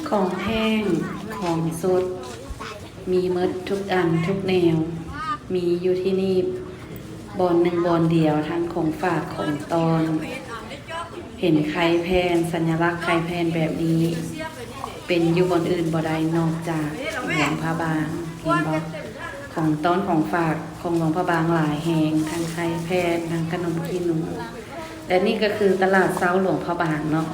ของแห้งของสดมีหมดทุกอันทุกแนว มีอยู่ที่นี่บอนหนึ่งบอนเดียวทั้งของฝากของตอน เห็นไข่แพนสัญลักษณ์ไข่แพนแบบนี้ เป็นอยู่บอนอื่นบ่ได้นอกจากหลวงพระบางเห็นบ่ของต้นของฝากของหลวงพระบางหลายแห่งทั้งไข่แพนทั้งขนมขี้หนูและนี่ก็คือตลาดเช้าหลวงพระบางเนาะ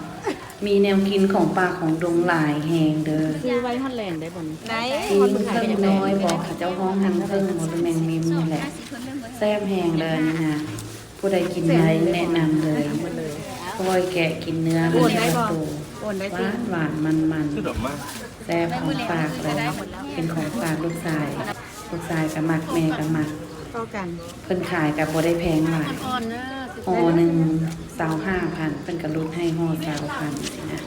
มีแนวกินของป่าของดงหลายแห่งเด้อ ซื้อไว้ฮอดแลนด์ได้บ่นี่ ไหน ที่เพิ่งน้อยบอกเขาเจ้าห้องหันเพิ่งหมดแมงมิมนี่แหละแซ่บแห้งเลยนี่นะผู้ใดกินได้แนะนำเลยเพราะว่าแกะกินเนื้อมันไม่ประตู โอนได้ ห สิ วานหวานมันมัน ชื่อดอกมาก แซ่บของฝากเลยเป็นของฝากลูกชายกับมักแม่กับมัก เข้ากัน เพิ่นขายกับบ่ได้แพงหลาย อ่อนเนอะ ห่อหนึ่ง25,000เพิ่นก็ลดให้ห่อ20,000สินะ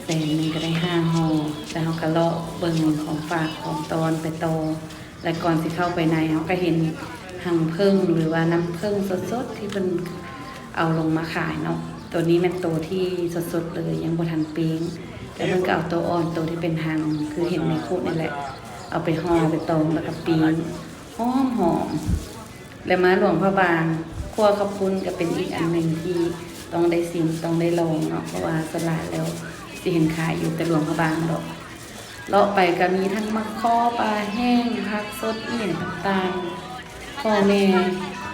แสนหนึงก็ได้5ห่อแต่เฮาก็เลาะเบิ่งของฝากของตอนไปโตอและก่อนสิเข้าไปในเฮาก็เห็นหังผึ้งหรือว่าน้ำผึ้งสดๆที่เพิ่นเอาลงมาขายเนาะตัวนี้แม่นตัวที่สดๆเลยยังบ่ทันปิ้งแต่เพิ่นก็เอาตัวอ่อนตัวที่เป็นหังคือเห็นในคุนี่แหละ เอาไปห่อไปต้มแล้วก็ปิ้งหอมๆและมาหลวงพระบางครัวขับปุ้นก็เป็นอีกอันหนึ่งที่ต้องได้ชิมต้องได้ลองเนาะเพราะว่าสลายแล้วสิเห็นขายอยู่แต่หลวงพระบางดอกเลาะไปก็มีทั้งมะข้อปลาแห้งผักสดอีหยังต่างๆพ่อแม่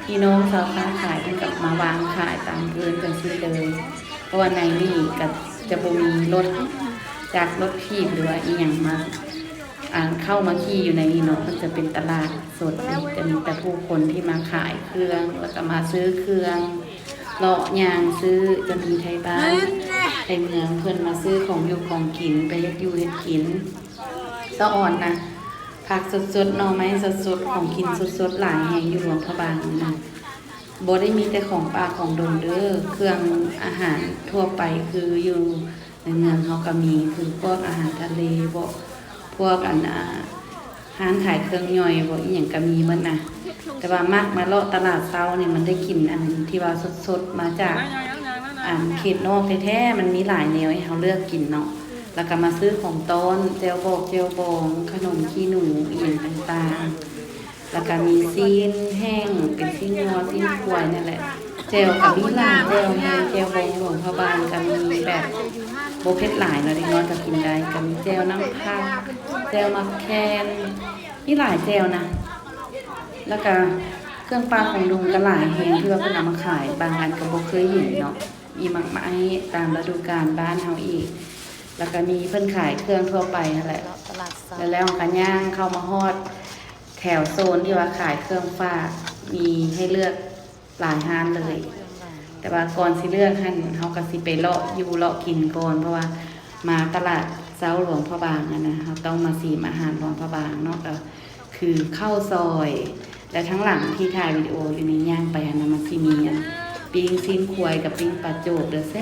พี่น้องชาวค้าขายเพิ่นก็มาวางขายตามเกินจังซี่เลยเพราะว่าในนี่ก็จะบ่มีรถจากรถถีบหรือว่าอีหยังมาเข้ามาขี่อยู่ในนี้เนาะมันจะเป็นตลาดสดนี่จะมีแต่ผู้คนที่มาขายเครื่องแล้วก็มาซื้อเครื่องเลาะยางซื้อจะมีไทยบ้านไทยเมืองเพื่อนมาซื้อของอยู่ของกินไปเฮ็ดอยู่เฮ็ดกินสะอ่อนนะผักสดๆหน่อไม้สดๆของกินสดๆหลายแห่งอยู่หลวงพระบางนี่นะบ่ได้มีแต่ของป่าของดงเด้อเครื่องอาหารทั่วไปคืออยู่ในเมืองเฮาก็มีคือพวกอาหารทะเลบ่พวกร้านขายเครื่องย่อยบ่อีหยังก็มีหมดนะแต่ว่ามักมาเลาะตลาดเช้านี่มันได้กินอันที่ว่าสดๆมาจากเขตนอกแท้ๆมันมีหลายแนวให้เฮาเลือกกินเนาะแล้วก็มาซื้อของต้นแจวบอกแจวบองขนมขี้หนูอีหยังต่างๆแล้วก็มีซีนแห้งเป็นซีนงัวซีนควายนั่นแหละแจวกับมีหลายแจวแห้งแจวบองหลวงพระบางก็มีแบบโบเผ็ดหลายเนาะเด็กน้อยก็กินได้กับแจวน้ำผักแจวมักแคนมีหลายแจวนะแล้วก็เครื่องปลาของลุงก็หลายแห่งที่ว่าเพิ่นเอามาขายบางอันก็บ่เคยเห็นเนาะมีมักไม้ตามฤดูกาลบ้านเฮาอีกแล้วก็มีเพิ่นขายเครื่องทั่วไปนั่นแหละ ตลาดสด แล้วก็ย่างเข้ามาฮอดแถวโซนที่ว่าขายเครื่องฝากมีให้เลือกหลายร้านเลย แต่ว่าก่อนสิเลือกหั่นเฮาก็สิไปเลาะอยู่เลาะกินก่อนเพราะว่ามาตลาดเช้าหลวงพระบางนะเฮาต้องมาซีมอาหารหลวงพระบางเนาะก็คือข้าวซอย และทั้งหลังที่ถ่ายวิดีโออยู่นี้ย่างไปอันนั้นมันสิมีอันปิ้งซีนควายกับปิ้งปลาโจกเด้อแ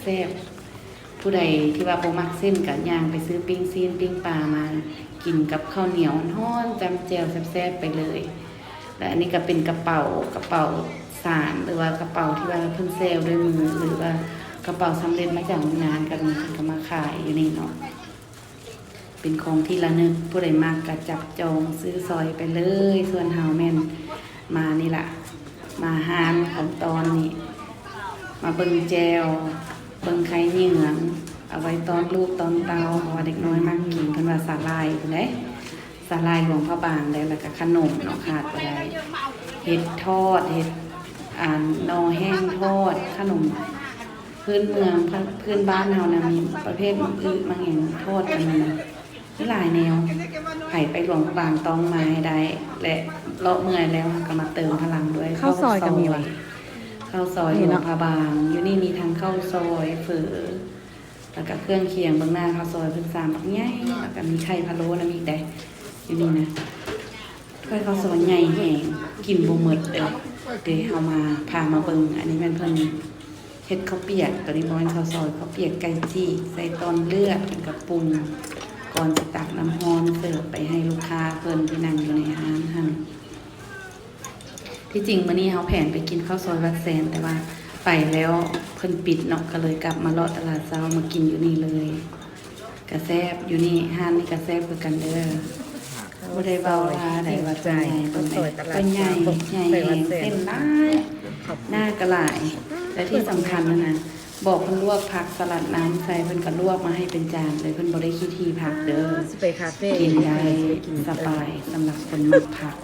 ซ่บๆผู้ใดที่ว่าบ่มักเส้นก็ย่างไปซื้อปิ้งซีนปิ้งปลามากินกับข้าวเหนียวร้อนจำแจ่วแซ่บๆไปเลยและอันนี้ก็เป็นกระเป๋าสารหรือว่ากระเป๋าที่ว่าเพิ่นเซลด้วยมือหรือว่ากระเป๋าสำเร็จมาจากโรงงานก็มีเพิ่นก็มาขายอยู่นี่เนาะเป็นของที่ระลึกผู้ใดมากก็จับจองซื้อซอยไปเลยส่วนเฮาแม่นมานี่ล่ะมาหานของตอนนี้มาเบิ่งแจวเบิ่งไข่เหยืองเอาไว้ตอนลูกตอนเตาเพราะว่าเด็กน้อยมากกินเพิ่นว่าสาลายพุ่นเด้สาลายหลวงพระบางได้แล้วก็ขนมเนาะขาดบ่ได้เฮ็ดทอดเฮ็ดนอแห้งทอดขนมพื้นเมืองพื้นบ้านเฮานะมีประเภทอื่นบางอย่างทอดกันมีหลายแนวไผไปหลวงพระบางต้องมาให้ได้และเลาะเมื่อยแล้วก็มาเติมพลังด้วย ข้าวซอยก็มีว่ะ ข้าวซอยหลวงพระบางอยู่นี่มีทั้งข้าวซอยเฝอแล้วก็เครื่องเคียงเบื้องหน้าข้าวซอยเพิ่นสามบักใหญ่แล้วก็มีไข่พะโล้นำอีกได้อยู่นี่นะถ้วยข้าวซอยใหญ่แห้งกินบ่หมดเด้อเดี๋ยวเฮามาพามาเบิ่งอันนี้แม่นเพิ่นเฮ็ดข้าวเปียกตัวนี้บ่แม่นข้าวซอยข้าวเปียกไก่จี้ใส่ตอนเลือดกับปรุงก่อนสิตักน้ำร้อนเสิร์ฟไปให้ลูกค้าเพิ่นที่นั่งอยู่ในร้านหั่นที่จริงมื้อนี้เฮาแผนไปกินข้าวซอยวัดแสนแต่ว่าไปแล้วเพิ่นปิดเนาะก็เลยกลับมาเลาะตลาดเช้ามากินอยู่นี่เลย กระแซบอยู่นี่ห้านนี่กระแซบคือกันเด้อบ่ได้เบาว่าได้ว่าตัวใหญ่ตัวใหญ่ตัวใหญ่ใหญ่แหงเส้นหลายหน้ากระหลายและที่สำคัญนะบอกเพิ่นลวกผักสลัดน้ำใส่เพิ่นก็ลวกมาให้เป็นจานเลยเพิ่นบ่ได้ขี้ทีผักเด้อ สิไปคาเฟ่ กินได้สบายสำหรับคนมักผัก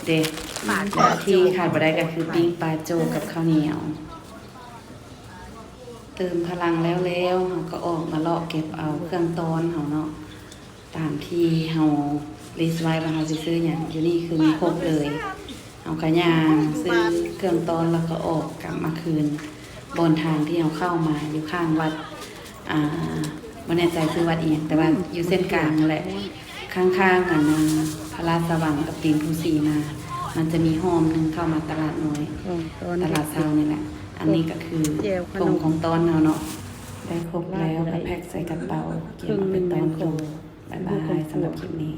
เด็กและที่ขาดบ่ได้ก็คือปิ้งปลาโจกับข้าวเหนียวเติมพลังแล้วเราก็ออกมาเลาะเก็บเอาเครื่องตอนเฮาเนาะตามที่เฮาลิสต์ไว้ว่าเฮาสิซื้อหยังอยู่นี่คือมีครบเลยเฮาก็ย่างซื้อเครื่องตอนแล้วก็ออกกลับมาคืนบนทางที่เฮาเข้ามาอยู่ข้างวัดบ่แน่ใจคือวัดอีหยังแต่ว่าอยู่เส้นกลางนั่นแหละข้างๆกันพระราชวังกับตีนภูสีมา มันจะมีห้อมหนึงเข้ามาตลาดน้อยตลาดเช้านี่แหละอันนี้ก็คือตรงของตอนเฮาเนาะได้ครบแล้วก็แพ็คใส่กระเป๋าเก็บมาเป็นตอนโตบ๊ายบายสำหรับคลิปนี้